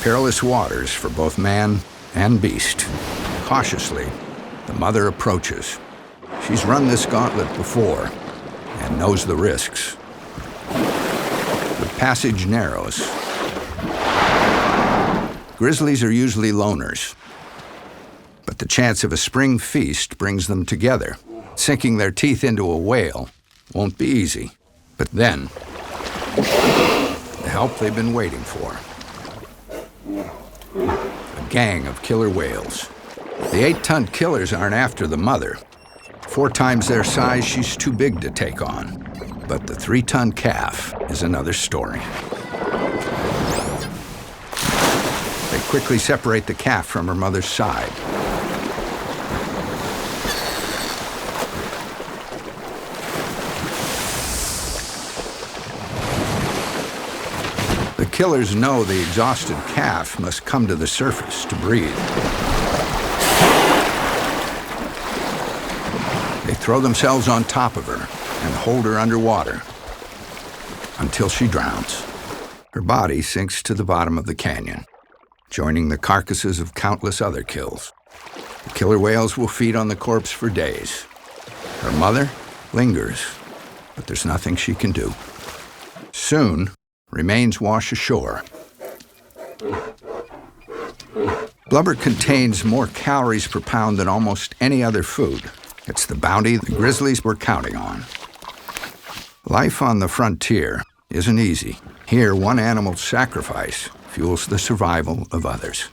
Perilous waters for both man and beast. Cautiously, the mother approaches. She's run this gauntlet before and knows the risks. The passage narrows. Grizzlies are usually loners, but the chance of a spring feast brings them together. Sinking their teeth into a whale won't be easy, but then, the help they've been waiting for. A gang of killer whales. The 8-ton killers aren't after the mother. 4 times their size, she's too big to take on. But the 3-ton calf is another story. They quickly separate the calf from her mother's side. The killers know the exhausted calf must come to the surface to breathe. They throw themselves on top of her and hold her underwater until she drowns. Her body sinks to the bottom of the canyon, joining the carcasses of countless other kills. The killer whales will feed on the corpse for days. Her mother lingers, but there's nothing she can do. Soon, remains wash ashore. Blubber contains more calories per pound than almost any other food. It's the bounty the grizzlies were counting on. Life on the frontier isn't easy. Here, one animal's sacrifice fuels the survival of others.